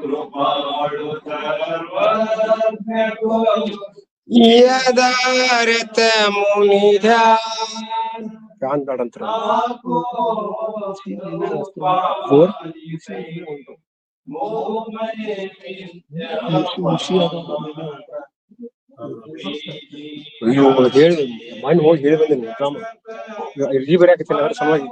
स्वरूप यदारत मुनि ध्यान ಅಯ್ಯೋ ಹೇಳಿ ಮಣ್ಣು ಹೋಗಿ ಹೇಳಿ ಬಂದಿನಿ ರಾಮ ಇರ್ಜಿ ಬರೆಯಾಕತ್ತಿಲ್ಲ ಅವ್ರ ಸಲುವಾಗಿ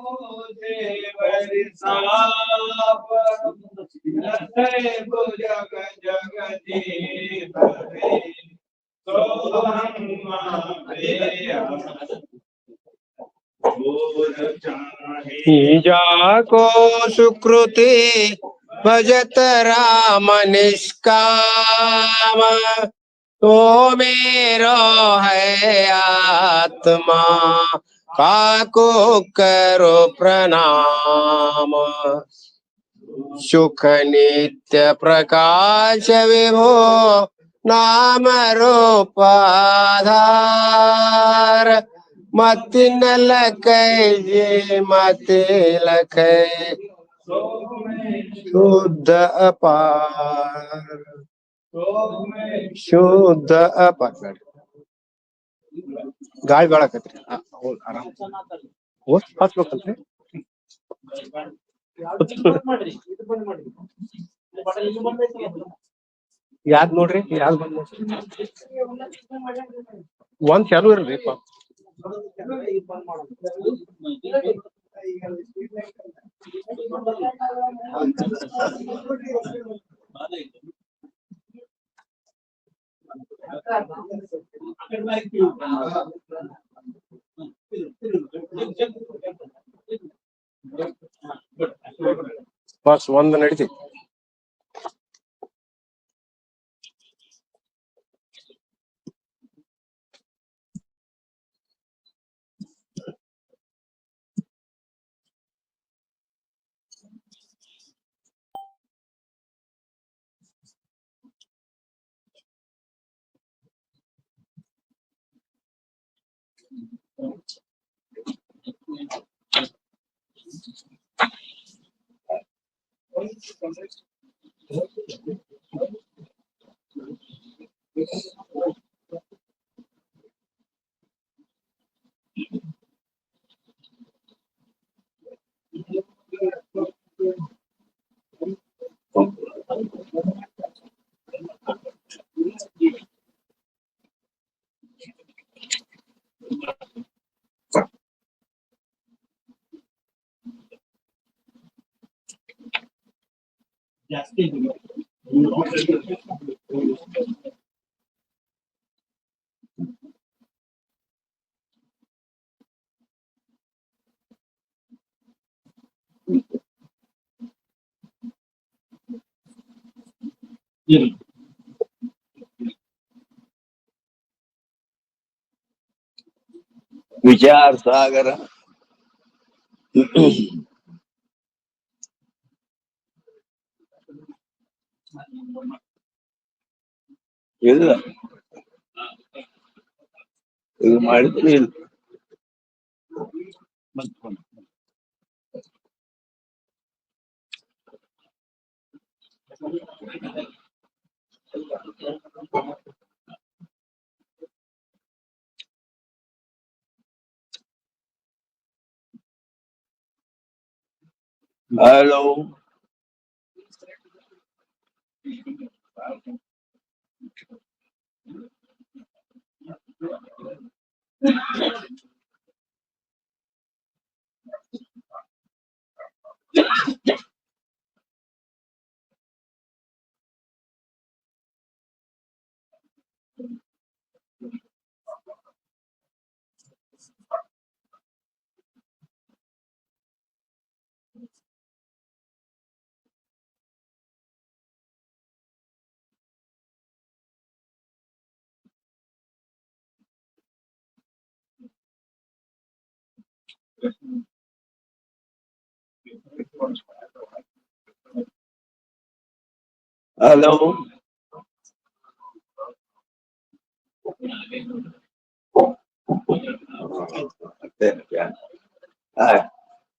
जाको सुकृति भजत राम निष्काम तो मेरो है आत्मा काको करो प्रणाम सुख नित्य प्रकाश विभो नाम रूपाधार मति न लकै जे मति लकै शुद्ध अपार शुद्ध अपार ಗಾಳಿ ಬಾಳಕತ್ರಿ ಆರಾಮ್ ಓಟ್ ಹಚ್ಬೇಕಲ್ರಿ ಯಾದ್ ನೋಡ್ರಿ ಯಾವ್ದು ಬಂದ್ ಒಂದ್ ಚಾಲು ಇರಲ್ರಿ ಬಸ್ ಒಂದ್ ನಡೀತಿ विचार सागर ಇಲ್ಲ ಇದು ಮಾಡಿದ್ರೆ ಇಲ್ಲ ಹಲೋ ಹಲೋ.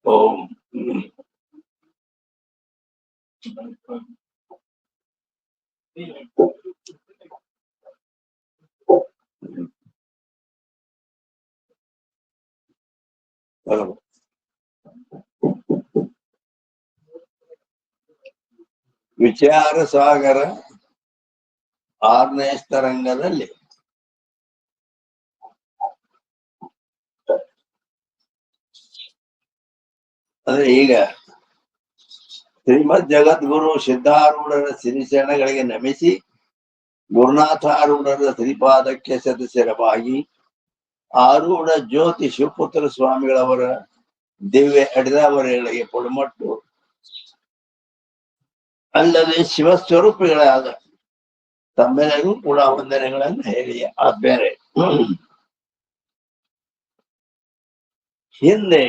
ಓಂ. ವಿಚಾರ ಸಾಗರ 6ನೇ ತರಂಗದಲ್ಲಿ ಅಂದ್ರೆ ಈಗ ಶ್ರೀಮದ್ ಜಗದ್ಗುರು ಸಿದ್ಧಾರೂಢರ ಸಿರಿಚರಣಗಳಿಗೆ ನಮಿಸಿ ಗುರುನಾಥಾರೂಢರ ಶ್ರೀಪಾದಕ್ಕೆ ಸದಸ್ಯರವಾಗಿ ಆರೂಢ ಜ್ಯೋತಿ ಶಿವಪುತ್ರ ಸ್ವಾಮಿಗಳವರ ದಿವ್ಯ ಅಡಿದಾವರೆಗಳಿಗೆ ಪೊಡಮಟ್ಟು ಅಲ್ಲದೆ ಶಿವಸ್ವರೂಪಿಗಳಾದ ತಮ್ಮೆಲ್ಲರಿಗೂ ಕೂಡ ವಂದನೆಗಳನ್ನು ಹೇಳಿ ಬೇರೆ ಹಿಂದೆ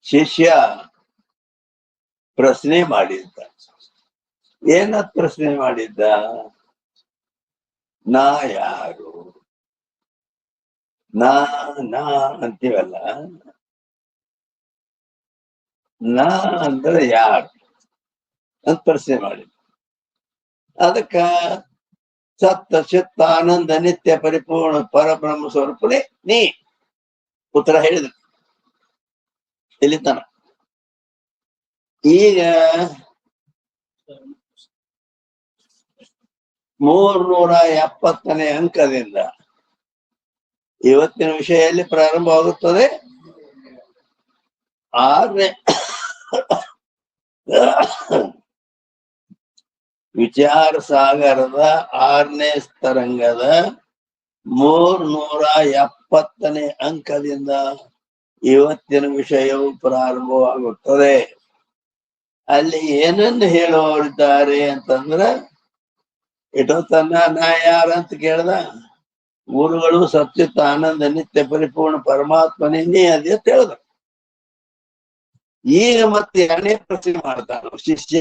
ಶಿಷ್ಯ ಪ್ರಶ್ನೆ ಮಾಡಿದ್ದ. ಏನತ್ ಪ್ರಶ್ನೆ ಮಾಡಿದ್ದ? ನಾ ಯಾರು? ನಾ ಅಂತೀವಲ್ಲ, ನಾ ಅಂದ್ರೆ ಯಾರು ಅಂತ ಪ್ರಶ್ನೆ ಮಾಡಿದ್ದ. ಅದಕ್ಕ ಸತ್ತ ಚಿತ್ತ ಆನಂದ ನಿತ್ಯ ಪರಿಪೂರ್ಣ ಪರಬ್ರಹ್ಮ ಸ್ವರೂಪನೇ ನೀ ಉತ್ತರ ಹೇಳಿದ್ರು ಇಲ್ಲಿತನ. ಈಗ 370ನೇ ಅಂಕದಿಂದ ಇವತ್ತಿನ ವಿಷಯದಲ್ಲಿ ಪ್ರಾರಂಭವಾಗುತ್ತದೆ. 6ನೇ ವಿಚಾರ ಸಾಗರದ 6ನೇ ತರಂಗದ 370ನೇ ಅಂಕದಿಂದ ಇವತ್ತಿನ ವಿಷಯವು ಪ್ರಾರಂಭವಾಗುತ್ತದೆ. ಅಲ್ಲಿ ಏನನ್ನು ಹೇಳುವವರಿದ್ದಾರೆ ಅಂತಂದ್ರ, ಇಟೋತನ ನಾ ಯಾರಂತ ಕೇಳ್ದ, ಗುರುಗಳು ಸತ್ಯತ ಆನಂದ ನಿತ್ಯ ಪರಿಪೂರ್ಣ ಪರಮಾತ್ಮನೇ ಅದೇ ಅಂತ ಹೇಳ್ದ. ಈಗ ಮತ್ತೆ 2ನೇ ಪ್ರಶ್ನೆ ಮಾಡ್ತಾನ ಶಿಷ್ಯ.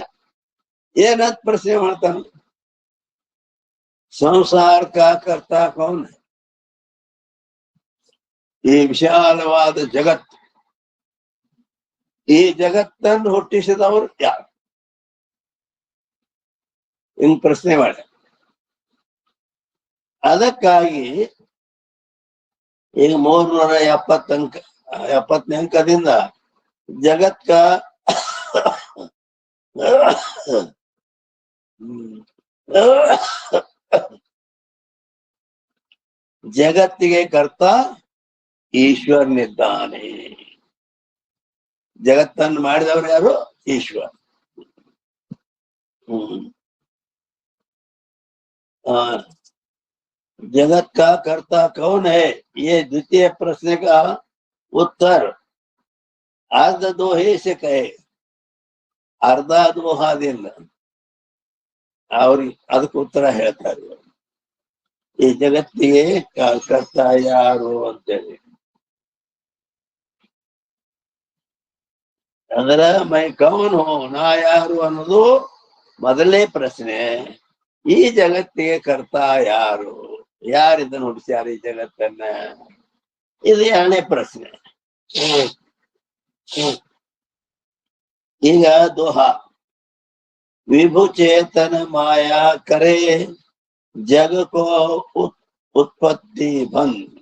ಏನಂತ ಪ್ರಶ್ನೆ ಮಾಡ್ತಾನ? ಸಂಸಾರ ಕಾ ಕರ್ತಾ ಕೌನ್? ಈ ವಿಶಾಲವಾದ ಜಗತ್ತು, ಈ ಜಗತ್ತನ್ನು ಹುಟ್ಟಿಸಿದವರು ಯಾರು? ಹಿಂಗ್ ಪ್ರಶ್ನೆ ಮಾಡಿ. ಅದಕ್ಕಾಗಿ ಈಗ 370ನೇ ಅಂಕದಿಂದ ಜಗತ್ತ ಜಗತ್ತಿಗೆ ಕರ್ತ ಈಶ್ವರನಿದ್ದಾನೆ. ಜಗತ್ತನ್ನು ಮಾಡಿದವರು ಯಾರು? ಈಶ್ವರ. जगत का कर्ता कौन है? ये द्वितीय प्रश्न का उत्तर अर्ध दोहे से कहे. ಅರ್ಧ ದೋಹಾದಿಂದ ಅವ್ರಿಗೆ ಅದಕ್ಕೆ ಉತ್ತರ ಹೇಳ್ತಾರೆ. ಈ ಜಗತ್ತಿಗೆ ಕರ್ತ ಯಾರು ಅಂತೇಳಿ. ಅಂದ್ರ ಮೈ ಕೌನ್ ಹೋ, ನಾ ಯಾರು ಅನ್ನೋದು ಮೊದಲನೇ ಪ್ರಶ್ನೆ. ಈ ಜಗತ್ತಿಗೆ ಕರ್ತ ಯಾರು? ಯಾರಿದ್ದನ್ನು ಹುಟ್ಟಿಸ್ಯಾರ ಈ ಜಗತ್ತನ್ನ? ಇದು 2ನೇ ಪ್ರಶ್ನೆ. ಈಗ ದೋಹಾ, ವಿಭು ಚೇತನ ಮಾಯಾ ಕರೆ ಜಗ ಕೋ ಉತ್ಪತ್ತಿ ಬಂದ್.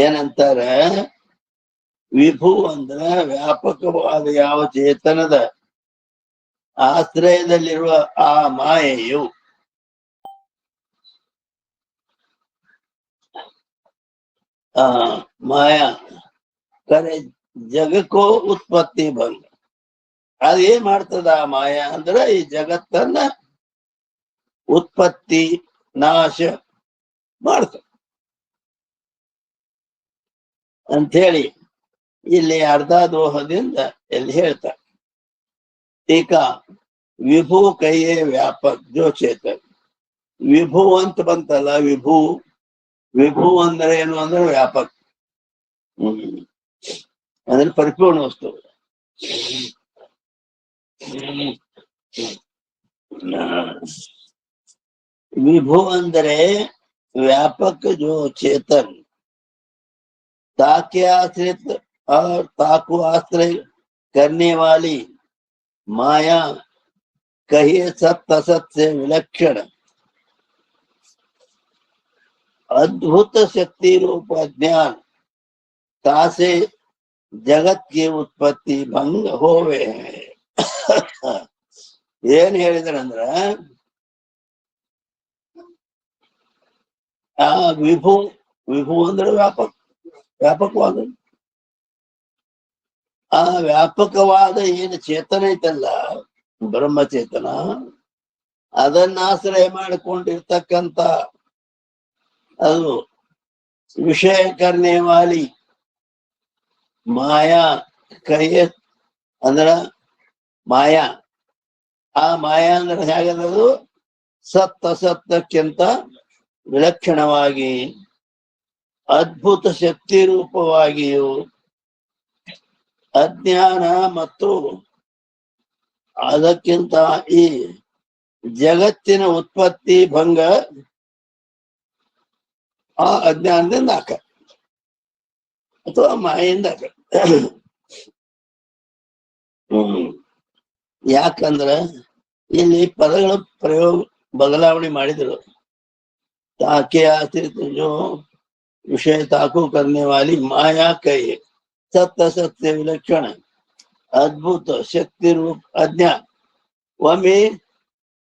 ಏನಂತಾರ? ವಿಭು ಅಂದ್ರ ವ್ಯಾಪಕವಾದ ಯಾವ ಚೇತನದ ಆಶ್ರಯದಲ್ಲಿರುವ ಆ ಮಾಯೆಯು ಮಾಯಾ ಕರೆ ಜಗಕ್ಕೋ ಉತ್ಪತ್ತಿ ಬಂದ್. ಅದೇನ್ ಮಾಡ್ತದ ಆ ಮಾಯಾ ಅಂದ್ರ ಈ ಜಗತ್ತನ್ನ ಉತ್ಪತ್ತಿ ನಾಶ ಮಾಡ್ತದ ಅಂಥೇಳಿ ಇಲ್ಲಿ ಅರ್ಧ ದೋಹದಿಂದ ಎಲ್ಲಿ ಹೇಳ್ತಾರೆ. ಈಗ ವಿಭು ಕೈಯೇ ವ್ಯಾಪಕ ಜೋ ಚೇತನ್. ವಿಭು ಅಂತ ಬಂತಲ್ಲ, ವಿಭು ಅಂದ್ರೆ ಏನು ಅಂದ್ರೆ ವ್ಯಾಪಕ. ಅಂದ್ರೆ ಪರಿಪೂರ್ಣ ವಸ್ತು. विभु अंदरे व्यापक जो चेतन ताके आश्रित और ताको आश्रय करने वाली माया कहिए सत्य असत से विलक्षण अद्भुत शक्ति रूप ज्ञान तासे जगत की उत्पत्ति भंग होवे ಏನ್ ಹೇಳಿದ್ರಂದ್ರ ಆ ವಿಭು ವಿಭು ಅಂದ್ರೆ ವ್ಯಾಪಕವಾದ ಆ ವ್ಯಾಪಕವಾದ ಏನು ಚೇತನ ಐತಲ್ಲ ಬ್ರಹ್ಮಚೇತನ ಅದನ್ನ ಆಶ್ರಯ ಮಾಡಿಕೊಂಡಿರ್ತಕ್ಕಂತ ಅದು ವಿಷಯ ಕರ್ನೆ ವಾಲಿ ಮಾಯಾ ಕೈಯ ಅಂದ್ರ ಮಾಯಾ ಆ ಮಾಯಾ ಅಂದ್ರೆ ಹೇಗದು ಸತ್ ಅಸತ್ತಕ್ಕಿಂತ ವಿಲಕ್ಷಣವಾಗಿ ಅದ್ಭುತ ಶಕ್ತಿ ರೂಪವಾಗಿಯೂ ಅಜ್ಞಾನ ಮತ್ತು ಅದಕ್ಕಿಂತ ಈ ಜಗತ್ತಿನ ಉತ್ಪತ್ತಿ ಭಂಗ ಆ ಅಜ್ಞಾನದಿಂದ ಆಕ ಅಥವಾ ಮಾಯಿಂದ ಆಕ. ಯಾಕಂದ್ರ ಇಲ್ಲಿ ಪದಗಳ ಪ್ರಯೋಗ ಬದಲಾವಣೆ ಮಾಡಿದ್ರು. ताके आश्रित जो विषय ताको करने वाली माया कहे सत्य सत्य विलक्षण अद्भुत शक्ति रूप अज्ञान ಒಮ್ಮೆ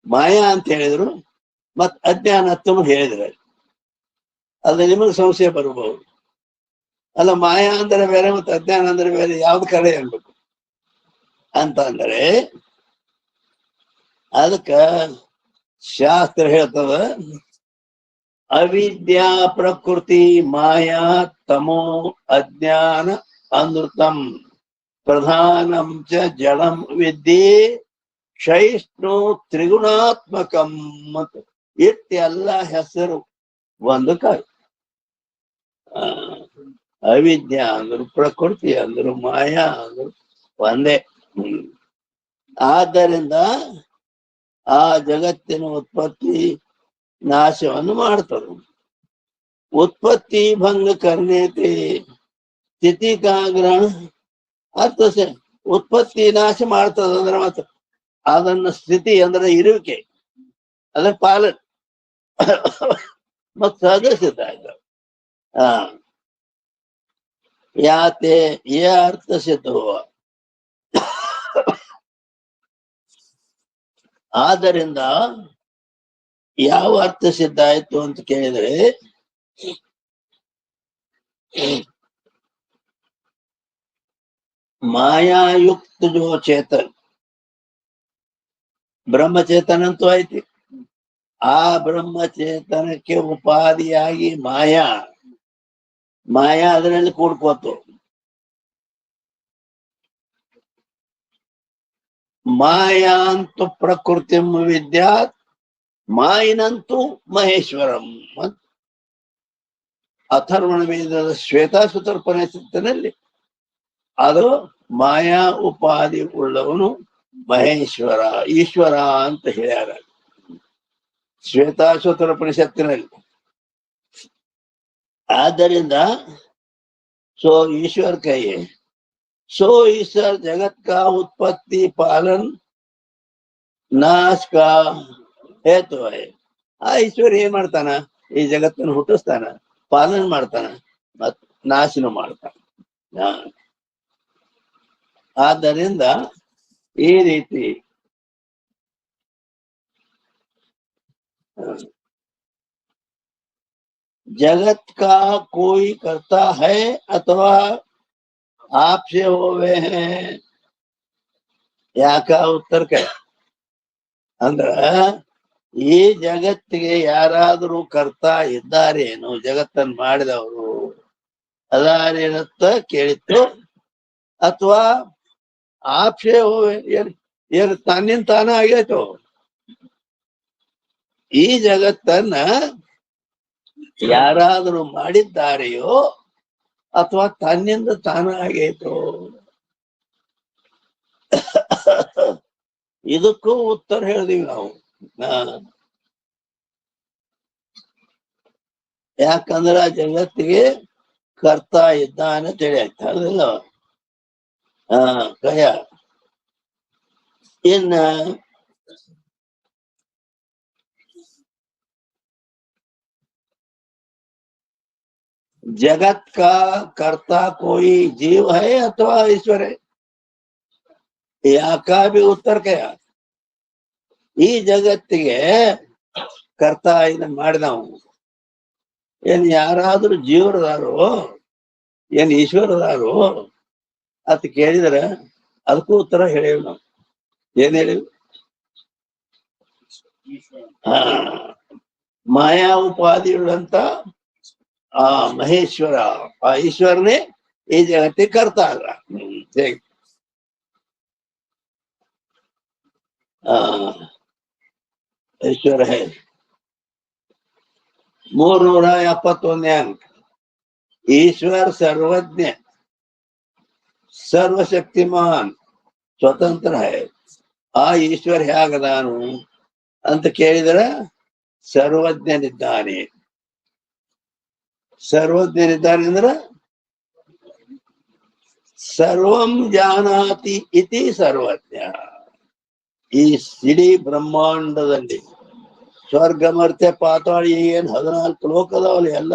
ಮಾಯಾ ಅಂತ ಹೇಳಿದ್ರು ಮತ್ ಅಜ್ಞಾನ ಅಂತ ಹೇಳಿದ್ರೆ ಅದು ನಿಮಗೆ ಸಂಶಯ ಬರಬಹುದು. ಅಲ್ಲ ಮಾಯಾ ಅಂದ್ರೆ ಬೇರೆ ಮತ್ತೆ ಅಜ್ಞಾನ ಅಂದ್ರೆ ಬೇರೆ, ಯಾವ್ದು ಕಡೆ ಅನ್ಬೇಕು ಅಂತ ಅಂದ್ರೆ ಅದಕ್ಕ ಶಾಸ್ತ್ರ ಹೇಳ್ತದ अविद्या प्रकृति माया तमो अज्ञान अनृतम प्रधानम च जड़म विद्ये क्षयिष्णु त्रिगुणात्मकम मत इट्टेಲ್ಲ ಹೆಸರು ಒಂದು ಕಾಯಿ. ಅವಿದ್ಯಾ ಅಂದ್ರು ಪ್ರಕೃತಿ ಅಂದ್ರು ಮಾಯಾ ಅಂದ್ರು ಒಂದೇ. ಆದ್ದರಿಂದ ಆ ಜಗತ್ತಿನ ಉತ್ಪತ್ತಿ ನಾಶವನ್ನು ಮಾಡ್ತದೆ. उत्पत्ति भंग करने के स्थिति का ग्रहण अर्थ से उत्पत्ति नाश ಮಾಡ್ತದ ಅಂದ್ರೆ ಮಾತ್ರ ಅದನ್ನ ಸ್ಥಿತಿ ಅಂದ್ರೆ ಇರುವಿಕೆ ಅದರ ಪಾಲನೆ ಮತ್ತು ಸಹಜ ಸಿದ್ಧ ಆಯ್ತು. ಯಾತೆ ಈ ಅರ್ಥ ಸಿದ್ಧ ಆದ್ದರಿಂದ ಯಾವ ಅರ್ಥ ಸಿದ್ಧ ಆಯ್ತು ಅಂತ ಕೇಳಿದ್ರೆ ಮಾಯಾಯುಕ್ತ ಜೋ ಚೇತನ್ ಬ್ರಹ್ಮಚೇತನಂತೂ ಐತಿ. ಆ ಬ್ರಹ್ಮಚೇತನಕ್ಕೆ ಉಪಾಧಿಯಾಗಿ ಮಾಯಾ ಅದರಲ್ಲಿ ಕೂಡ್ಕೋತು. ಮಾಯಾಂತು ಪ್ರಕೃತಿ ವಿದ್ಯಾ ಮಾಯಿನಂತೂ ಮಹೇಶ್ವರಂ. ಅಥರ್ವಣ ವೇದದ ಶ್ವೇತಾಸುತರ ಉಪನಿಷತ್ತಿನಲ್ಲಿ ಅದು ಮಾಯಾ ಉಪಾಧಿ ಉಳ್ಳವನು ಮಹೇಶ್ವರ ಈಶ್ವರ ಅಂತ ಹೇಳ್ಯಾರ ಶ್ವೇತಾಸುತರ ಉಪನಿಷತ್ತಿನಲ್ಲಿ. ಆದ್ದರಿಂದ सो ईश्वर कहिए सो ईश्वर जगत का उत्पत्ति पालन नाश का हेतु है. ಆ ಈಶ್ವರ ಏನ್ ಮಾಡ್ತಾನ, ಈ ಜಗತ್ತನ್ನು ಹುಟ್ಟಿಸ್ತಾನ, ಪಾಲನೆ ಮಾಡ್ತಾನ, ಮತ್ ನಾಶನ ಮಾಡ್ತಾನ. ಆದ್ದರಿಂದ ಈ ರೀತಿ जगत का कोई करता है अथवा आपसे होवे हैं ಯಾಕ ಉತ್ತರಕ ಅಂದ್ರ ಈ ಜಗತ್ತಿಗೆ ಯಾರಾದರೂ ಕರ್ತಾ ಇದ್ದಾರೇನು, ಜಗತ್ತನ್ನು ಮಾಡಿದವರು ಅದಾರೇನಂತ ಕೇಳಿತ್ತು. ಅಥವಾ ಆಪ್ಷೆ ಹೋವೆ ಏನು ತನ್ನಿಂದ ತಾನ ಆಗೈತು. ಈ ಜಗತ್ತನ್ನ ಯಾರಾದರೂ ಮಾಡಿದ್ದಾರೆಯೋ ಅಥವಾ ತನ್ನಿಂದ ತಾನಾಗೈತೋ? ಇದಕ್ಕೂ ಉತ್ತರ ಹೇಳಿದೀವಿ ನಾವು. ಯಾಕಂದ್ರ ಆ ಜಗತ್ತಿಗೆ ಕರ್ತ ಇದ್ದಾನೆ ತಿಳಿ ಆಯ್ತು, ಅದಿಲ್ಲ? ಕಯ ಇನ್ನ जगत का कर्ता कोई जीव है अथवा ईश्वर है? ಯಾಕ ಬಿ ಉತ್ತರ ಕಯ. ಈ ಜಗತ್ತಿಗೆ ಕರ್ತ ಇದನ್ನ ಮಾಡಿದವು ಏನ್ ಯಾರಾದ್ರೂ ಜೀವರದಾರು, ಏನ್ ಈಶ್ವರದಾರು ಅಂತ ಕೇಳಿದ್ರ ಅದಕ್ಕೂ ಉತ್ತರ ಹೇಳಿವ್ ನಾವು. ಏನ್ ಹೇಳಿವ್? ಮಾಯಾ ಉಪಾಧಿಯುಳ್ಳಂತ ಆ ಮಹೇಶ್ವರ, ಆ ಈಶ್ವರನೇ ಈ ಜಗತ್ತಿಗೆ ಕರ್ತ ಅಲ್ಲ. ಈಶ್ವರ ಹೇ 371ನೇ ಅಂಕ. ईश्वर सर्वज्ञ सर्वशक्तिमान स्वतंत्र है. ಆ ಈಶ್ವರ ಹೇಗದಾನು ಅಂತ ಕೇಳಿದ್ರ ಸರ್ವಜ್ಞನಿದ್ದಾನೆ. ಸರ್ವಜ್ಞನಿದ್ದಾನೆ ಅಂದ್ರ ಸರ್ವಂ ಜಾನಾತಿ ಇತಿ ಸರ್ವಜ್ಞ. ಈ ಇಡೀ ಬ್ರಹ್ಮಾಂಡದಲ್ಲಿ ಸ್ವರ್ಗ ಮರ್ತ್ಯ ಪಾತಾಳ ಏನ್ 14 ಲೋಕದವಲ್ಲಿ ಎಲ್ಲ,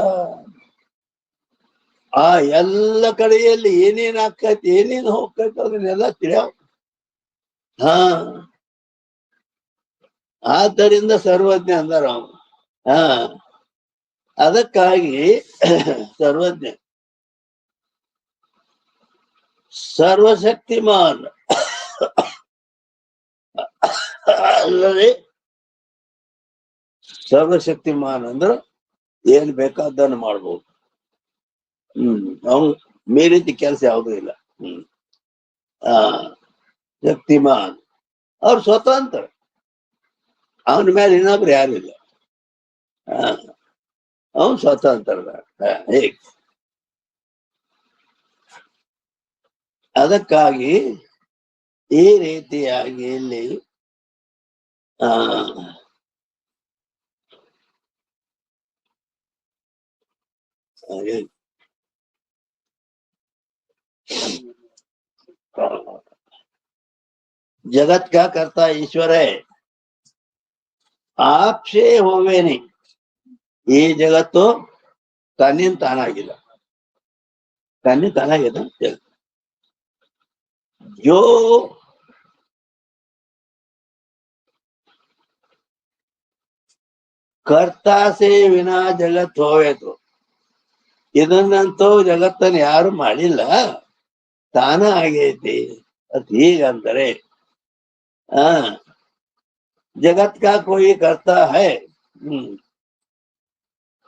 ಆ ಎಲ್ಲ ಕಡೆಯಲ್ಲಿ ಏನೇನ್ ಆಕೈತಿ ಏನೇನ್ ಹೋಗ್ತೈತಿ ಅದನ್ನೆಲ್ಲ ತಿಳಿಯಾವ. ಆದ್ದರಿಂದ ಸರ್ವಜ್ಞ ಅಂದಾರ ಅವನು. ಅದಕ್ಕಾಗಿ ಸರ್ವಜ್ಞ ಸರ್ವಶಕ್ತಿಮಾನ್ ಅಲ್ಲದೆ ಸರ್ವಶಕ್ತಿಮಾನ್ ಅಂದ್ರ ಏನ್ ಬೇಕಾದನ್ನು ಮಾಡ್ಬೋದು. ಅವನು ಮೇರೀತಿ ಕೆಲಸ ಯಾವುದೂ ಇಲ್ಲ. ಶಕ್ತಿಮಾನ್ ಅವ್ರು ಸ್ವತಂತ್ರ, ಅವನ ಮೇಲೆ ಇನ್ನೊಬ್ರು ಯಾರು ಇಲ್ಲ. ಅವನು ಸ್ವತಂತ್ರದ. ಹೇಗೆ? ಅದಕ್ಕಾಗಿ ಈ ರೀತಿಯಾಗಿ ಇಲ್ಲಿ जगत का करता ईश्वर है, आपसे होवे नहीं. ಈ ಜಗತ್ತು ತನ್ನಿಂದ ತಾನಾಗಿಲ್ಲ, ತನ್ನಿಂದ ತಾನಾಗಿದೆ. जो कर्ता से विना जगत होवे तो, ಇದನ್ನಂತೂ ಜಗತ್ತನ್ನು ಯಾರು ಮಾಡಿಲ್ಲ, ತಾನ ಆಗೈತಿ ಅಂತ ಹೀಗಂದರೆ जगत का कोई करता है.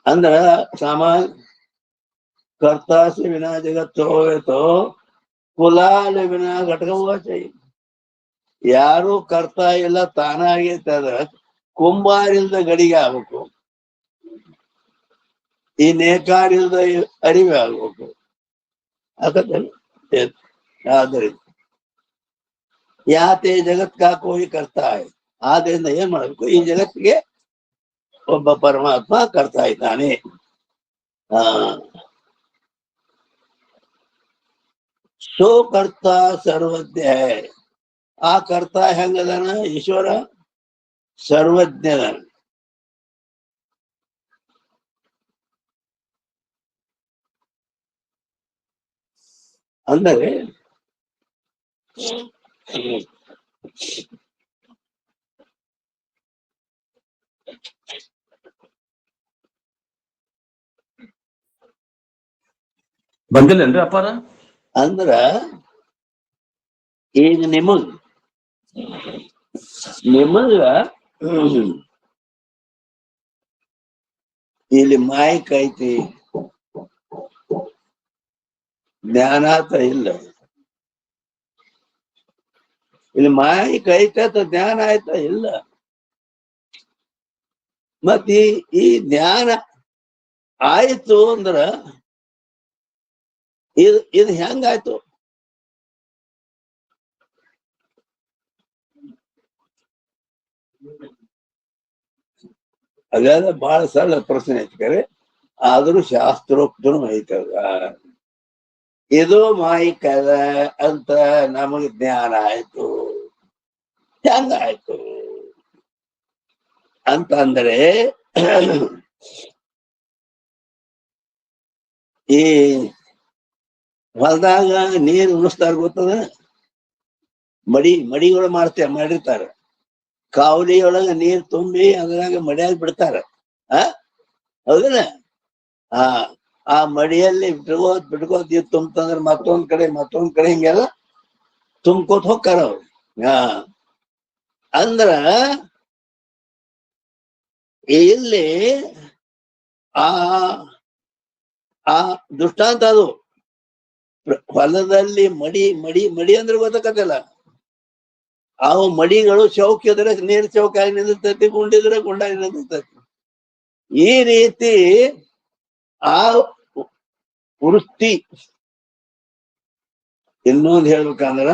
अंदर सामान कर्ता से बिना जगत होवे तो कुलाल बिना घटक हुआ चाहिए. ಯಾರು ಕರ್ತಾ ಇಲ್ಲ ತಾನಾಗೈತದ ಕುಂಬಾರಿಲ್ದ ಗಡಿಗೆ ಆಗ್ಬೇಕು, ಈ ನೇಕಾರಿಲ್ದ ಅರಿವೆ ಆಗ್ಬೇಕು. ಆದ್ದರಿಂದ ಯಾತೆ ಜಗತ್ ಕಾ ಕೋಯಿ ಕರ್ತಾ है. ಆದ್ರಿಂದ ಏನ್ ಮಾಡ್ಬೇಕು, ಈ ಜಗತ್ತಿಗೆ ಒಬ್ಬ ಪರಮಾತ್ಮ ಕರ್ತಾ ಇದ್ದಾನೆ. ಸೋ ಕರ್ತಾ ಸರ್ವಜ್ಞ है. ಆ ಕರ್ತಾ ಹೆಂಗದಾನ? ಈಶ್ವರ ಸರ್ವಜ್ಞದಾನ. ಅಂದರೆ ಬಂದಿಲ್ಲೇನ್ರಿ ಅಪ್ಪಾರ? ಅಂದ್ರ ಈಗ ನಿಮಗ ಇಲ್ಲಿ ಮಾಯಿಕ್ ಐತಿ, ಜ್ಞಾನಾತ ಇಲ್ಲ. ಇಲ್ಲಿ ಮಾಯಿಕ್ ಐತ ಜ್ಞಾನ ಆಯ್ತ ಇಲ್ಲ. ಮತ್ ಈ ಜ್ಞಾನ ಆಯ್ತು ಅಂದ್ರ ಇದು ಹೆಂಗಾಯ್ತು? ಅದೆಲ್ಲ ಬಹಳ ಸರಳ ಪ್ರಶ್ನೆ ಐತಿ, ಆದ್ರೂ ಶಾಸ್ತ್ರೋಕ್ತನು ಐತದ. ಇದು ಮಾಯಿಕದ ಅಂತ ನಮಗ್ ಜ್ಞಾನ ಆಯ್ತು. ಹೆಂಗಾಯ್ತು ಅಂತಂದ್ರೆ, ಈ ಹೊಲದಾಗ ನೀರು ಉಣಿಸ್ತಾರ ಗೊತ್ತದ, ಮಡಿಗಳು ಮಾಡಿರ್ತಾರ. ಕಾವಲಿಯೊಳಗ ನೀರ್ ತುಂಬಿ ಅದ್ರಾಗ ಮಡಿಯಾಗಿ ಬಿಡ್ತಾರ. ಹೌದನ? ಆ ಮಡಿಯಲ್ಲಿ ಬಿಟ್ಕೋತ್ ತುಂಬಂದ್ರ ಮತ್ತೊಂದ್ ಕಡೆ ಹಿಂಗೆಲ್ಲ ತುಂಬ್ಕೋತ್ ಹೋಗ್ತಾರ ಅವ್ರು. ಅಂದ್ರ ಇಲ್ಲಿ ಆ ದೃಷ್ಟಾಂತ ಅದು. ಹೊಲದಲ್ಲಿ ಮಡಿ ಅಂದ್ರೆ ಗೊತ್ತಾಗತ್ತಲ್ಲ, ಆ ಮಡಿಗಳು ಚೌಕಿದ್ರೆ ನೀರ್ ಚೌಕಾಗಿ ನಿಂದಿರ್ತೈತಿ, ಗುಂಡಿದ್ರೆ ಗುಂಡಾಗಿ ನಿಂದಿರ್ತೈತಿ. ಈ ರೀತಿ ಆ ವೃತ್ತಿ. ಇನ್ನೊಂದು ಹೇಳ್ಬೇಕಂದ್ರ,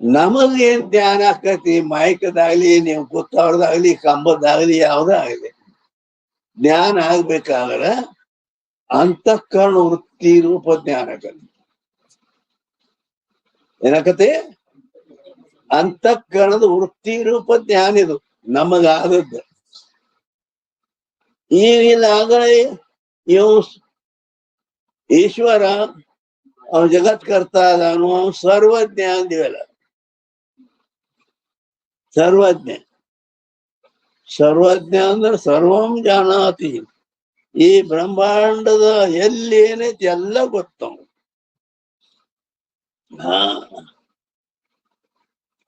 ನಮಗೇನ್ ಜ್ಞಾನ ಆಕತಿ, ಮಾಯಿಕದಾಗ್ಲಿ, ನೀವು ಕೂತಾವ್ರದಾಗ್ಲಿ, ಕಂಬದಾಗ್ಲಿ, ಯಾವ್ದಾಗ್ಲಿ ಜ್ಞಾನ ಆಗ್ಬೇಕಾದ್ರ ಅಂತಃಕರಣ ವೃತ್ತಿ ರೂಪ ಜ್ಞಾನ ಆಕತಿ. ಏನಾಕತಿ? ಅಂತಃಕರಣದ ವೃತ್ತಿ ರೂಪ ಜ್ಞಾನ ಇದು ನಮಗಾದದ್ದು. ಈಗಿಲ್ಲ ಆಗಲೇ ಇವು ಈಶ್ವರ ಅವ ಜಗತ್ಕರ್ತ ಅದಾನು, ಅವ್ ಸರ್ವಜ್ಞ ಅಂದಿವಲ್ಲ. ಸರ್ವಜ್ಞ ಅಂದ್ರೆ ಸರ್ವಂ ಜಾನಾತಿ. ಈ ಬ್ರಹ್ಮಾಂಡದ ಎಲ್ಲಿ ಏನೈತಿ ಎಲ್ಲ ಗೊತ್ತವ.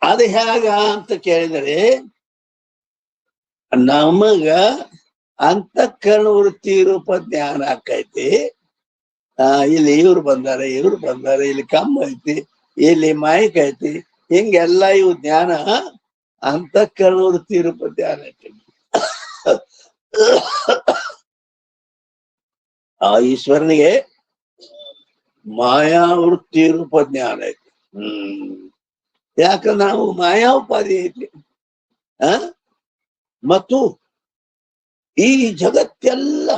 ಅದು ಹೇಗ ಅಂತ ಕೇಳಿದರೆ, ನಮಗ ಅಂತಃಕರಣ ವೃತ್ತಿ ರೂಪ ಜ್ಞಾನ ಆಕೈತಿ. ಇಲ್ಲಿ ಇವ್ರು ಬಂದಾರೆ, ಇಲ್ಲಿ ಕಮ್ಮ ಐತಿ, ಇಲ್ಲಿ ಮಾಯಿಕ ಐತಿ, ಹಿಂಗೆಲ್ಲ ಇವು ಜ್ಞಾನ ಅಂತಃಕರಣ ವೃತ್ತಿ ರೂಪ ಜ್ಞಾನ ಐತಿ. ಆ ಈಶ್ವರನಿಗೆ ಮಾಯಾವೃತ್ತಿ ರೂಪ ಜ್ಞಾನ ಐತಿ. ಯಾಕಂದ್ರೆ ನಾವು ಮಾಯಾ ಉಪಾಧಿ ಐತಿ. ಮತ್ತು ಈ ಜಗತ್ತೆಲ್ಲ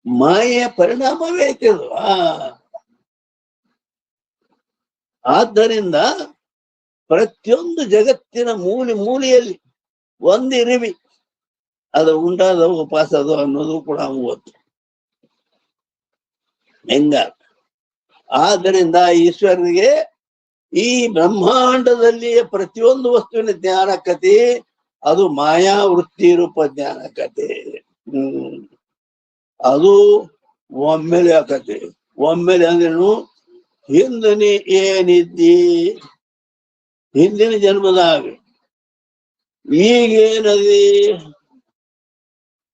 ಮಾಯೆಯ ಪರಿಣಾಮವೇ ಐತಿ ಅದು. ಆದ್ದರಿಂದ ಪ್ರತಿಯೊಂದು ಜಗತ್ತಿನ ಮೂಲೆಯಲ್ಲಿ ಒಂದು ಇರಿವಿ ಅದು ಉಂಟಾದ ಉಪಾಸದು ಅನ್ನೋದು ಕೂಡ ಗೊತ್ತು. ಹೆಂಗ? ಆದ್ದರಿಂದ ಈಶ್ವರನಿಗೆ ಈ ಬ್ರಹ್ಮಾಂಡದಲ್ಲಿ ಪ್ರತಿಯೊಂದು ವಸ್ತುವಿನ ಜ್ಞಾನ ಆಕತಿ. ಅದು ಮಾಯಾ ವೃತ್ತಿ ರೂಪ ಜ್ಞಾನ ಆಕತಿ. ಅದು ಒಮ್ಮೆಲೆ ಆಕತಿ. ಒಮ್ಮೆಲೆ ಅಂದ್ರೇನು? ಹಿಂದಿನ ಏನಿದ್ದಿ ಹಿಂದಿನ ಜನ್ಮದಾಗ, ಈಗೇನದಿ,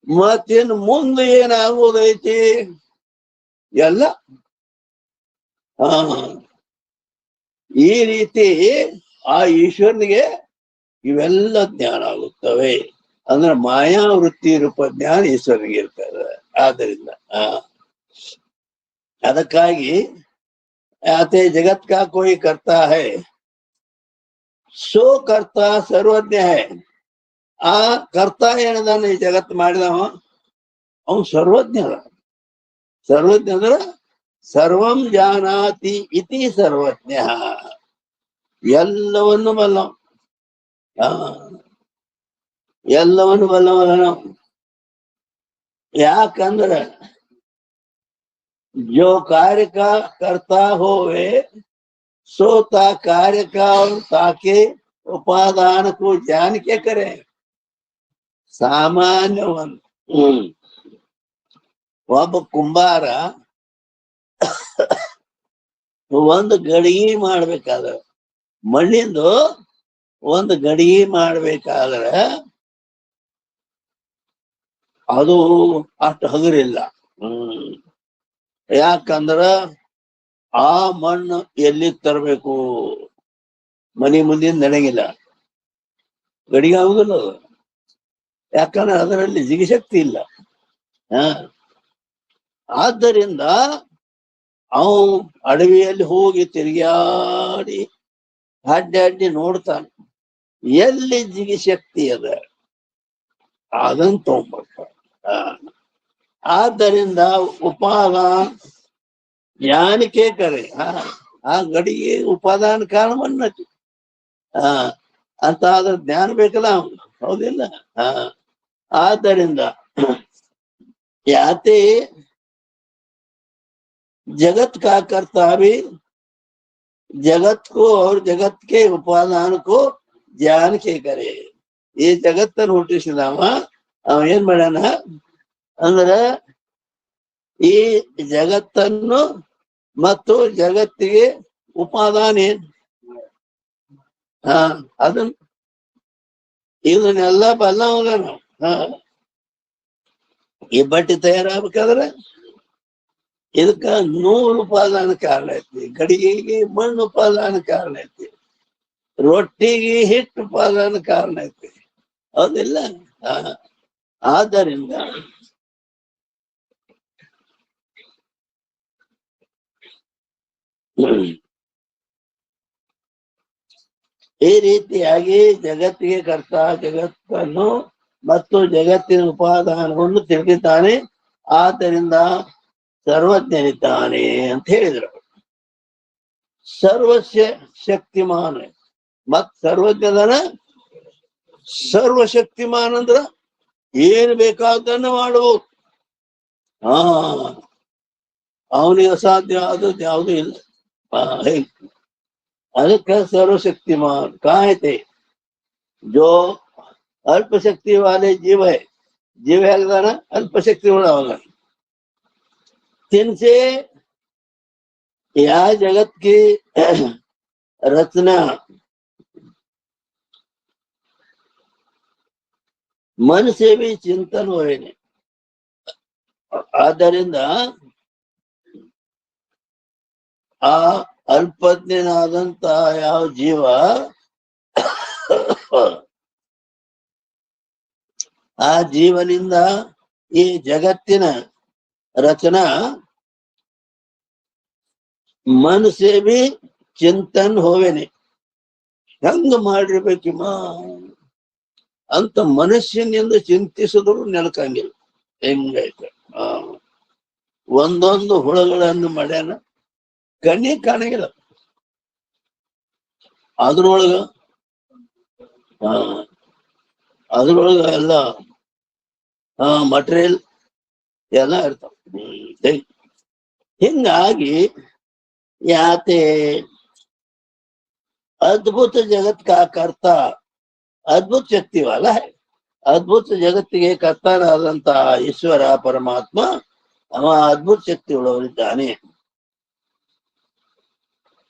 ಮತ್ತೇನು ಮುಂದೆ ಏನಾಗೋದೈತಿ ಎಲ್ಲ. ಈ ರೀತಿ ಆ ಈಶ್ವರನಿಗೆ ಇವೆಲ್ಲ ಜ್ಞಾನ ಆಗುತ್ತವೆ. ಅಂದ್ರೆ ಮಾಯಾ ವೃತ್ತಿ ರೂಪ ಜ್ಞಾನ ಈಶ್ವರನಿಗೆ ಇರ್ತದೆ. ಆದ್ದರಿಂದ ಅದಕ್ಕಾಗಿ ಆತೆ ಜಗತ್ ಕಾ ಕೋಯಿ ಕರ್ತಾ ಹೈ, ಸೋ ಕರ್ತಾ ಸರ್ವಜ್ಞ ಹೈ. ಆ ಕರ್ತ ಏನದಾನ ಈ ಜಗತ್ ಮಾಡಿದವ, ಅವನು ಸರ್ವಜ್ಞ ಅದ. ಸರ್ವಜ್ಞ ಅಂದ್ರ ಸರ್ವಂ ಜಾನಾತಿ ಇತಿ ಸರ್ವಜ್ಞ. ಎಲ್ಲವನ್ನು ಬಲ್ಲವ, ಎಲ್ಲವನ್ನು ಬಲ್ಲವಲ್ಲ ನಾವು. ಯಾಕಂದ್ರ जो कार्य का करता होवे सो ता कार्य का और ताके उपादान को जान के करे. ಸಾಮಾನ್ಯ ಒಬ್ಬ ಕುಂಬಾರ ಒಂದು ಗಡಿಗೆ ಮಾಡ್ಬೇಕಾದ್ರೆ, ಮಣ್ಣಿಂದು ಒಂದು ಗಡಿಗೆ ಮಾಡ್ಬೇಕಾದ್ರೆ ಅದು ಅಷ್ಟು ಹಗುರಿಲ್ಲ. ಯಾಕಂದ್ರ ಆ ಮಣ್ಣು ಎಲ್ಲಿ ತರಬೇಕು? ಮನೆ ಮುಂದಿನ ನಡೆಗಿಲ್ಲ, ಗಡಿಗೆ ಆಗುದಿಲ್ಲ ಅದು. ಯಾಕಂದ್ರೆ ಅದರಲ್ಲಿ ಜಿಗಿಶಕ್ತಿ ಇಲ್ಲ. ಆದ್ದರಿಂದ ಅವನು ಅಡವಿಯಲ್ಲಿ ಹೋಗಿ ತಿರುಗಾಡಿ ಅಡ್ಡಿ ನೋಡ್ತಾನೆ, ಎಲ್ಲಿ ಜಿಗಿ ಶಕ್ತಿ ಅದ ಅದನ್ನ ತಗೊಂಡ್ಬರ್ತಾನೆ. ಆದ್ದರಿಂದ ಉಪಾದಾನ ಜ್ಞಾನಕ್ಕೆ ಕರೆ ಆ ಗಡಿಗೆ ಉಪಾದಾನ ಕಾರಣವನ್ನತಿ ಅಂತ ಆದ್ರೆ ಜ್ಞಾನ ಬೇಕಲ್ಲ ಅವನು, ಹೌದಿಲ್ಲ? ಆದ್ದರಿಂದ ಯಾತೆ जगत का करता भी जगत को और जगत के उपादान को ध्यान के करे. ಈ ಜಗತ್ತನ್ನು ಹುಟ್ಟಿಸಿದವ ಅವ ಏನ್ ಮಾಡ್ಯಾನ ಅಂದ್ರ ಈ ಜಗತ್ತನ್ನು ಮತ್ತು ಜಗತ್ತಿಗೆ ಉಪಾದಾನ ಏನ್ ಅದನ್ನ ಇದನ್ನೆಲ್ಲ ಬಲ್ಲವಾಗ ನಾವು ಈ ಬಟ್ಟೆ ತಯಾರಾಗಬೇಕಾದ್ರೆ ಇದಕ್ಕ 100 ಉಪಾದಾನ ಕಾರಣ ಐತಿ, ಗಡಿಗೆಗೆ ಮಣ್ಣು ಉಪಾದಾನ ಕಾರಣ ಐತಿ, ರೊಟ್ಟಿಗೆ ಹಿಟ್ಟು ಉಪಾದಾನ ಕಾರಣ ಐತಿ, ಹೌದಿಲ್ಲ? ಆದ್ದರಿಂದ ಈ ರೀತಿಯಾಗಿ ಜಗತ್ತಿಗೆ ಕರ್ತ ಜಗತ್ತನ್ನು ಮತ್ತು ಜಗತ್ತಿನ ಉಪಾದಾನವನ್ನು ತಿಳಿದಿದ್ದಾನೆ, ಆದ್ದರಿಂದ ಸರ್ವಜ್ಞನಿದ್ದಾನೆ ಅಂತ ಹೇಳಿದ್ರು. ಸರ್ವಸ್ಯ ಶಕ್ತಿಮಾನ ಮತ್ ಸರ್ವಜ್ಞದನ ಸರ್ವಶಕ್ತಿಮಾನ್ ಅಂದ್ರ ಏನ್ ಬೇಕಾದನ್ನ ಮಾಡುವುದು. ಅವನಿಗೆ ಅಸಾಧ್ಯ ಆದದ್ದು ಯಾವುದೂ ಇಲ್ಲ. ಅದಕ್ಕೆ सर्वशक्तिमान कहते जो अल्प शक्ति वाले जीव है, जीव है ना अल्प शक्ति वाला होगा, जिनसे यह जगत की रचना मन से भी चिंतन हुए नहीं. ಆದ್ದರಿಂದ ಆ ಅಲ್ಪಜ್ಞನಾದಂತ ಯಾವ ಜೀವ ಆ ಜೀವನಿಂದ ಈ ಜಗತ್ತಿನ ರಚನಾ ಮನಸ್ಸೇ ಬಿ ಚಿಂತನ್ ಹೋವೇನೆ, ಹೆಂಗ ಮಾಡಿರ್ಬೇಕಿಮ್ಮ ಅಂತ ಮನುಷ್ಯನಿಂದ ಚಿಂತಿಸಿದ್ರು ನೆಲಕಂಗಿಲ್ಲ. ಹೆಂಗೈತೆ ಒಂದೊಂದು ಹುಳಗಳನ್ನು ಮಾಡ್ಯಾನ, ಕಣ್ಣಿ ಕಾಣಂಗಿಲ್ಲ. ಅದ್ರೊಳಗ ಎಲ್ಲ ಮಟೀರಿಯಲ್ ಎಲ್ಲ ಇರ್ತಾವ. ಹಿಂಗಾಗಿ ಯಾತೆ अद्भुत जगत का कर्ता अद्भुत शक्ति वाला है. अद्भुत ಜಗತ್ತಿಗೆ ಕರ್ತನಾದಂತಹ ಈಶ್ವರ ಪರಮಾತ್ಮ ಅವ ಅದ್ಭುತ ಶಕ್ತಿ ಉಳ್ಳವರಿದ್ದಾನೆ.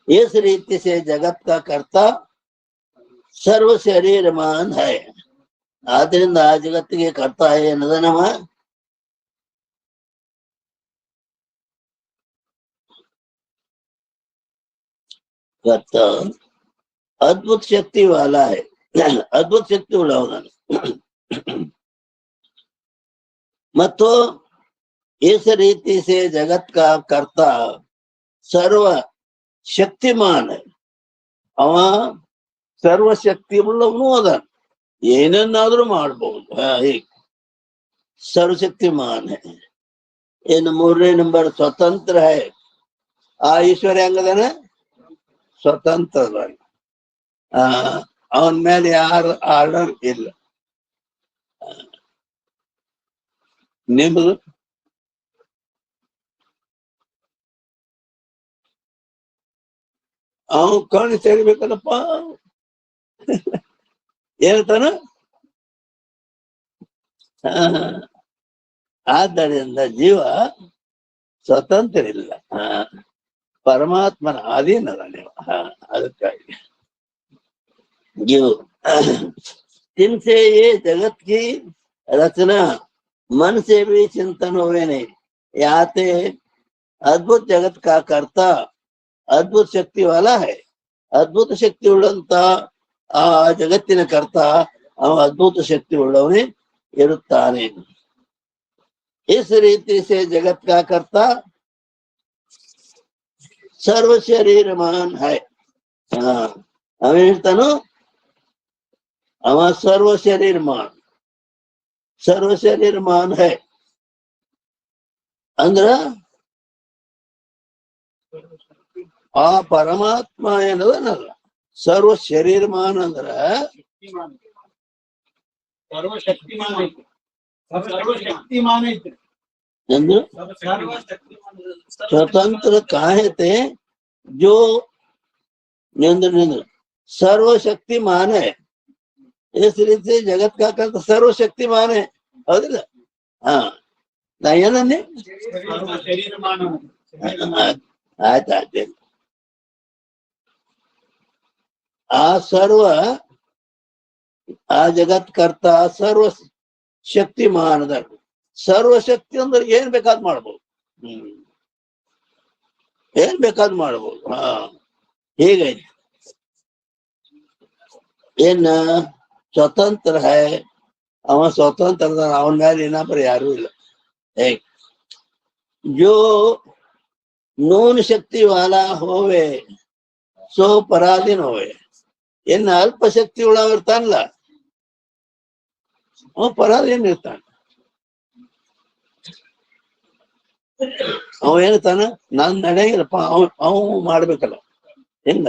इस रीति से जगत का कर्ता सर्व शरीरमान है. ಆದ್ದರಿಂದ ಆ ಜಗತ್ತಿಗೆ ಕರ್ತ ಏನದನವ कर्ता अद्भुत शक्ति वाला है, अद्भुत शक्ति उಳ್ಳವನು. ಮತ್ತು इस रीति से जगत का कर्ता सर्व ಶಕ್ತಿಮಾನ್, ಅವ ಸರ್ವಶಕ್ತಿ ಉಳ್ಳವನು ಅದ, ಏನನ್ನಾದ್ರೂ ಮಾಡ್ಬಹುದು. ಹೀಗೆ ಸರ್ವಶಕ್ತಿಮಾನ್. ಇನ್ನು 3ನೇ ನಂಬರ್ ಸ್ವತಂತ್ರ ಹೈ. ಆ ಈಶ್ವರ ಹೆಂಗದಾನ ಸ್ವತಂತ್ರ, ಅವನ ಮೇಲೆ ಯಾರ ಆರ್ಡರ್ ಇಲ್ಲ. ನಿಮ್ದು ಅವನು ಕಣ್ಣು ತೆರಿಬೇಕಲ್ಲಪ್ಪ ಹೇಳ್ತಾನ. ಆದ್ದರಿಂದ ಜೀವ ಸ್ವತಂತ್ರ ಇಲ್ಲ, ಪರಮಾತ್ಮನ ಅಧೀನದ ನೀವು. ಅದಕ್ಕಾಗಿ जीव जिनसे ये जगत की रचना मन से भी चिंतन हुए नहीं. याते अद्भुत जगत का कर्ता अद्भुत शक्ति वाला है. अद्भुत शक्ति ಉಳ್ಳಂತ ಆ ಜಗತ್ತಿನ ಕರ್ತ ಅವ ಅದ್ಭುತ ಶಕ್ತಿ ಉಳ್ಳವನೇ ಇರುತ್ತಾನೆ. इस रीति से जगत का कर्ता ಸರ್ವ ಶರೀರಮಾನ್ ಹೈ. ಹಾ, ಅವ ಹೇಳ್ತಾನು ಅವ ಸರ್ವ ಶರೀರಮಾನ್ ಹೈ ಅಂದ್ರ ಆ ಪರಮಾತ್ಮ ಏನದನಲ್ಲ ಸರ್ವ ಶರೀರಮಾನ್ ಅಂದ್ರ ಎಂದು स्वतंत्र काहे थे जो सर्वशक्तिमान है. इस रीति से जगत का कर्ता सर्वशक्तिमान है. ಹೌದಿಲ್ಲ? ಹಾ, ನಾ ಏನನ್ನಿ ಆಯ್ತಾಯ್ತು. ಆ ಸರ್ವ ಆ ಜಗತ್ ಕರ್ತ ಸರ್ವ ಶಕ್ತಿಮಾನದ ಸರ್ವಶಕ್ತಿ ಅಂದ್ರೆ ಏನ್ ಬೇಕಾದ್ ಮಾಡ್ಬೋದು. ಏನ್ ಬೇಕಾದ್ ಮಾಡ್ಬೋದು. ಹಾ, ಹೀಗೈತಿ. ಏನ ಸ್ವತಂತ್ರ ಹೈ, ಅವ ಸ್ವತಂತ್ರ, ಅವನ ಮೇಲೆ ಇನ್ನೊಬ್ಬರ ಯಾರು ಇಲ್ಲ. ಹೇಗ್ जो नून शक्ति वाला होवे सो पराधीन होवे. ಏನ್ ಅಲ್ಪ ಶಕ್ತಿ ಉಳ್ಳವಿರ್ತಾನಲ್ಲ ಅವ ಪರಾಧೀನ ಇರ್ತಾನ. ಅವ ಏನತಾನ ನಾನ್ ನಡೆಯಲ್ಲಪ್ಪ, ಅವ ಮಾಡ್ಬೇಕಲ್ಲ ಹೆಂಗ.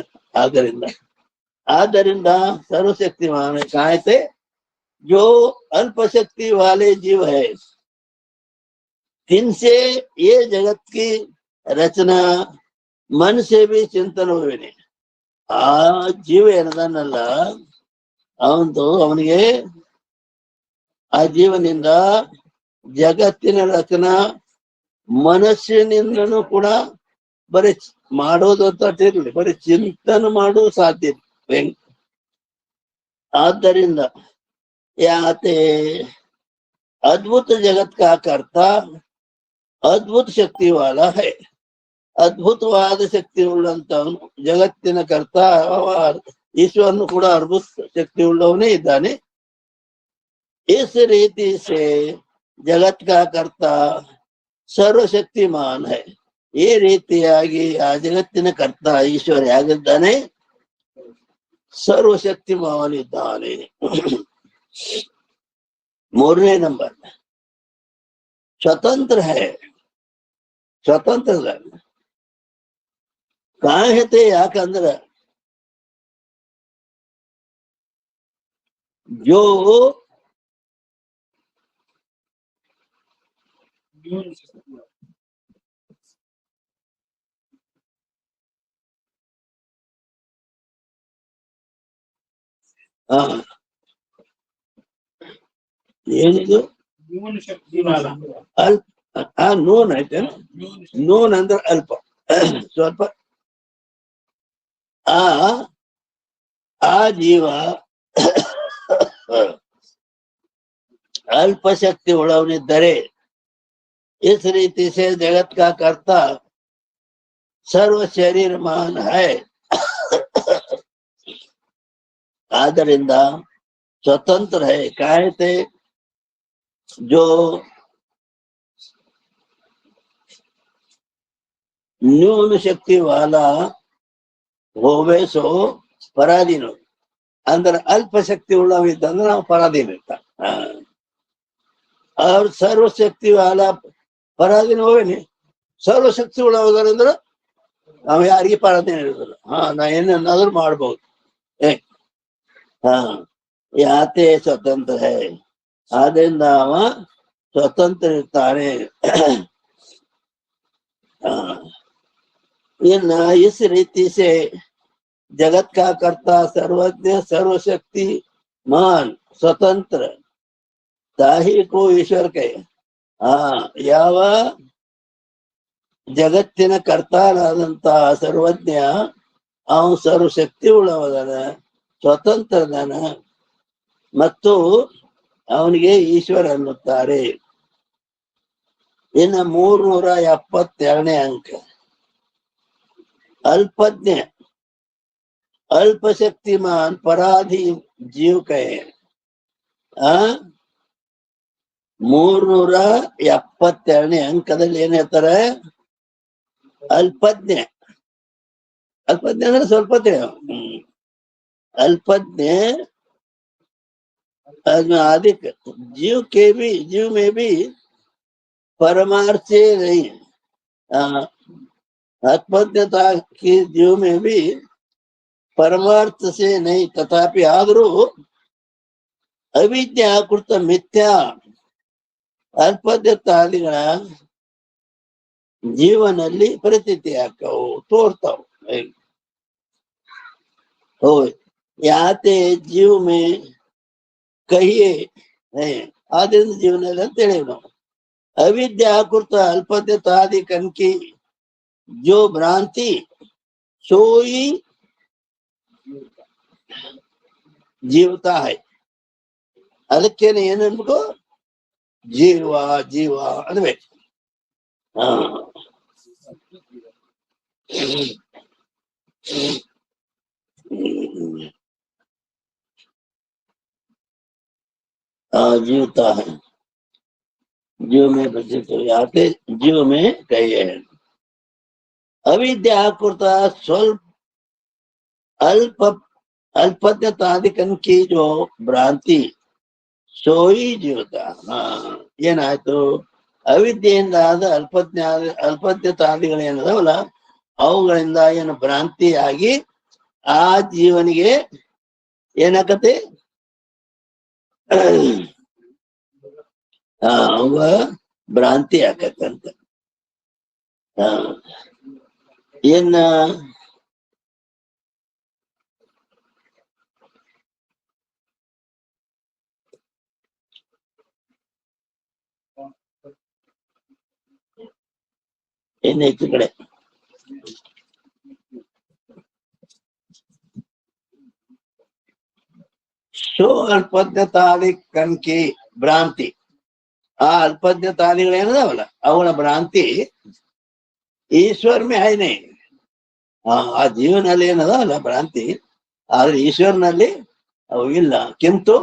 ಆದ್ದರಿಂದ सर्वशक्तिमान कायते जो अल्प शक्ति वाले जीव है, जिनसे ये जगत की रचना मन से भी चिंतन हुए. ಆ ಜೀವ ಏನದನ್ನಲ್ಲ ಅವನಿಗೆ ಆ ಜೀವನಿಂದ ಜಗತ್ತಿನ ರಚನಾ ಮನಸ್ಸಿನಿಂದನೂ ಕೂಡ ಬರೀ ಮಾಡೋದು ಅಂತ ಇರ್ಲಿ, ಬರೀ ಚಿಂತನೆ ಮಾಡೋದು ಸಾಧ್ಯ. ಆದ್ದರಿಂದ ಯಾತೆ अद्भुत जगत का कर्ता अद्भुत शक्ति वाला है. ಅದ್ಭುತವಾದ ಶಕ್ತಿ ಉಳ್ಳಂತವನು ಜಗತ್ತಿನ ಕರ್ತ ಈಶ್ವರನು ಕೂಡ ಅದ್ಭುತ ಶಕ್ತಿ ಉಳ್ಳವನೇ ಇದ್ದಾನೆ. इस रीति से जगत का कर्ता ಸರ್ವಶಕ್ತಿಮಾನ್ है. ಈ ರೀತಿಯಾಗಿ ಆ ಜಗತ್ತಿನ ಕರ್ತ ಈಶ್ವರ ಯಾಗಿದ್ದಾನೆ, ಸರ್ವಶಕ್ತಿಮಾನ್ ಇದ್ದಾನೆ. ಮೂರನೇ ನಂಬರ್ ಸ್ವತಂತ್ರ है. ಸ್ವತಂತ್ರ ಕಾಹತೆ ಯಾಕಂದ್ರ ಜೋ ಏನಿದು ಅಲ್ಪ. ನೂನ್ ಐತೆ, ನೂನ್ ಅಂದ್ರೆ ಅಲ್ಪ, ಸ್ವಲ್ಪ. ಆ ಜೀವ अल्प शक्ति उड़वनिद्ದರೆ इस रीति से जगत का कर्ता सर्व शरीरमान है. ಆದ್ದರಿಂದ स्वतंत्र है. कायते जो न्यून शक्ति वाला होवे सो पराधीन. ಅಂದ್ರೆ ಅಲ್ಪ ಶಕ್ತಿ ಉಳ್ಳವಿದ್ದಂದ್ರೆ ನಾವು ಪರಾಧೀನ ಇರ್ತಾನೆ. और सर्वशक्ति वाला पराधीन होवे. ಸರ್ವಶಕ್ತಿ ಉಳ್ಳವದಂದ್ರೆ ನಾವು ಯಾರಿಗೆ ಪರಾಧೀನ ಇರೋದಿಲ್ಲ. ನಾ ಏನನ್ನಾದ್ರೂ ಮಾಡ್ಬೋದು. ಯಾತೆ ಸ್ವತಂತ್ರ ಹೈ. ಆದ್ದರಿಂದ ಅವ ಸ್ವತಂತ್ರ ಇರ್ತಾನೆ. ಇನ್ನ इस रीति से जगत का कर्ता सर्वज्ञ सर्वशक्ति मान स्वतंत्र ताही को ईश्वर के. ಯಾವ ಜಗತ್ತಿನ ಕರ್ತಾನಾದಂತಹ ಸರ್ವಜ್ಞ ಅವನು ಸರ್ವಶಕ್ತಿ ಉಳ್ಳವದನ, ಸ್ವತಂತ್ರದನ, ಮತ್ತು ಅವನಿಗೆ ಈಶ್ವರ ಅನ್ನುತ್ತಾರೆ. ಇನ್ನು 372ನೇ ಅಂಕ अल्पज्ञ अल्प शक्तिमान पराधी जीव कहे. 372ನೇ ಅಂಕದಲ್ಲಿ ಏನ್ ಹೇಳ್ತಾರೆ, ಅಲ್ಪಜ್ಞ अल्पज्ञ ಅಂದ್ರೆ ಸ್ವಲ್ಪ ತಿಳಿಯೋ. अल्पज्ञ अधिक जीव में भी परमार्थ से नहीं, अल्पज्ञता की जीव में भी परमार्थ से नहीं, तथापि आದರೂ ಅವಿದ್ಯಾಕೃತ ಮಿಥ್ಯಾ ಅಲ್ಪಜ್ಞತಾದಿಗಳ ಜೀವನಲ್ಲಿ ಪ್ರತೀತಿ ಆಕವು, ತೋರ್ತಾವ. हो ಯಾತೆ ಜೀವ ಮೇ ಕಹಿಯೇ ಆದ್ರಿಂದ ಜೀವನಲ್ಲಿ ಅಂತ ಹೇಳಿ ನಾವು अविद्याकृत अल्पज्ञतादि कन की जो भ्रांति सोई जीवता है. ಅದಕ್ಕೇನೆ ಏನನ್ಬೇಕು, ಜೀವ ಜೀವ ಅನ್ಬೇಕು. जीवता है, जीव में प्रचित आते जीव में कहिए हैं. अविद्याकृत स्वल्प अल्प अल्पज्ञतादिकन की जो भ्रांति सोई जीवता. ಏನಾಯ್ತು, ಅವಿದ್ಯೆಯಿಂದ ಆದ ಅಲ್ಪಜ್ಞತಾದಿಗಳೇನದವಲ್ಲ ಅವುಗಳಿಂದ ಏನು ಭ್ರಾಂತಿಯಾಗಿ ಆ ಜೀವನಿಗೆ ಏನಾಕತೆ, ಅವ ಭ್ರಾಂತಿ ಆಕತ್ತಂತ. ಏನ ಏನೈತಿ ಕಡೆ ಸೋ ಅಲ್ಪಜ್ಞತಾದಿ ಕನ್ಕಿ ಭ್ರಾಂತಿ. ಆ ಅಲ್ಪಜ್ಞತಾದಿಗಳೇನದಾವಲ್ಲ ಅವಳ ಭ್ರಾಂತಿ ಈಶ್ವರ್ ಮೇ ಹೈನೆ. ಆ ಜೀವನಲ್ಲಿ ಏನದಾವಲ್ಲ ಭ್ರಾಂತಿ, ಆದ್ರೆ ಈಶ್ವರನಲ್ಲಿ ಅವು ಇಲ್ಲ. ಕಿಂತು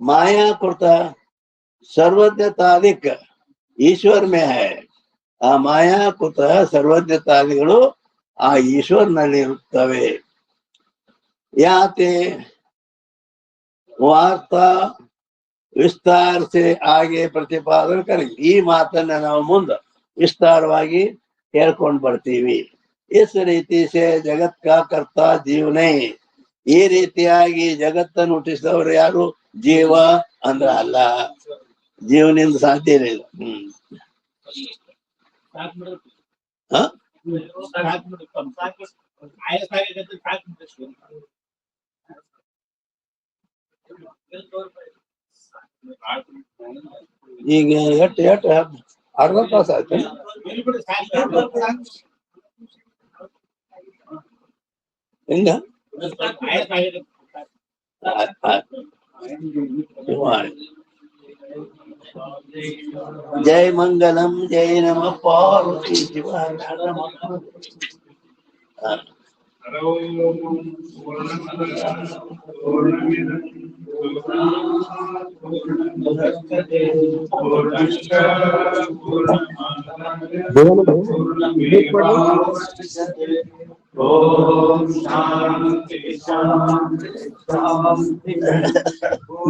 ಮಾಯಾ ಕೃತ ಸರ್ವಜ್ಞತಾದಿಕ ಈಶ್ವರ್ ಮೇ ಹೈ. ಆ ಮಾಯಾಕೃತ ಸರ್ವಜ್ಞತಾದಿಗಳು ಆ ಈಶ್ವರನಲ್ಲಿ ಇರುತ್ತವೆ. ಯಾತೆ ವಾರ್ತಾ ವಿಸ್ತಾರ ಸೆ ಹಾಗೆ ಪ್ರತಿಪಾದನೆ ಕರಿ. ಈ ಮಾತನ್ನ ನಾವು ಮುಂದೆ ವಿಸ್ತಾರವಾಗಿ ಹೇಳ್ಕೊಂಡು ಬರ್ತೀವಿ. ಇಸ್ ರೀತಿ ಸೆ ಜಗತ್ ಕಾ ಕರ್ತ ಜೀವನೇ. ಈ ರೀತಿಯಾಗಿ ಜಗತ್ತನ್ನು ಹುಟ್ಟಿಸಿದವರು ಯಾರು? ಜೀವ ಅಂದ್ರ ಅಲ್ಲ, ಜೀವನಿಂದ ಸಾಧ್ಯ ಇಲ್ಲ. ಈಗ ಎಷ್ಟು ಅರ್ಧ ತಾಸ ಆಯ್ತು. ಹಿಂಗ जय मंगलम जय नमः पार्वती शिवाय.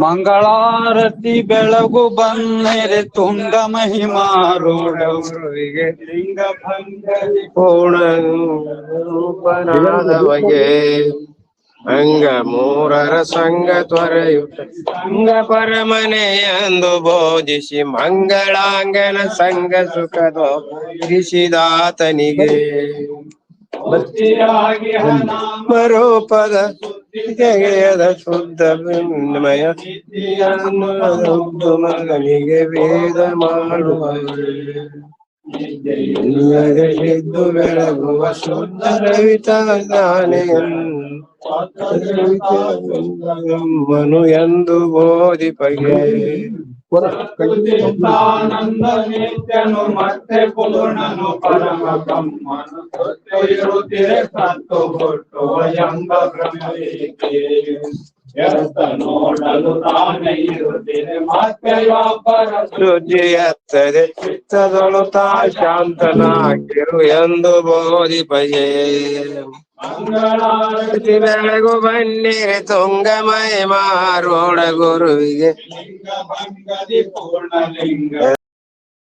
ಮಂಗಳಾರತಿ ಬೆಳಗು ಬಂದರೆ ತುಂಗ ಮಹಿಮಾರೂಢರಿಗೆ ಲಿಂಗ ಭಂಗರಿ ಪೂರ್ಣರೂಪನಾದವಗೆ ಅಂಗ ಮೂರರ ಸಂಗ ತ್ವರೆಯುತ ಅಂಗ ಪರಮನೆಯಂದು ಬೋಧಿಸಿ ಮಂಗಳಾಂಗನ ಸಂಗ ಸುಖದೊಪ್ಪಿಸಿದಾತನಿಗೆ ರೂಪದ ಜಗೆಯದ ಶುದ್ಧ ವಿನಿಮಯ ಮಗನಿಗೆ ವೇದ ಮಾಡುವ ಎದ್ದು ಬೆಳಗುವ ಶುದ್ಧ ರವಿತಾನೆ ಎಂದು ಬೋಧಿಪಗೆ ಆನಂದ ನಿತ್ಯನು ಮತ್ತೆ ಪೂರ್ಣನು ಪರಮ ಬ್ರಹ್ಮನು ಇರುತ್ತಿರೆ ಸತ್ತು ಹುಟ್ಟುವ ಎಂಬ ಭ್ರಮೆಗೆ ಎತ್ತ ನೋಡಲು ತಾನೇ ಇರುತ್ತೇನೆ ಮತ್ತೆ ವ್ಯಾಪಾರ ಶುದ್ಧಿಯತ್ತದೆ ಚಿತ್ತದೊಳು ತಾ ಶಾಂತನಾಗಿರು ಎಂದು ಬೋಧಿಪಯೇ ಮಂಗಳಾರತಿ ಬೆಳಗು ಬನ್ನಿರಿ ತುಂಗಮಯ ಮಾರೋಣ ಗುರುವಿಗೆ ಲಿಂಗ ಭಂಗದಿ ಪೂರ್ಣಲಿಂಗ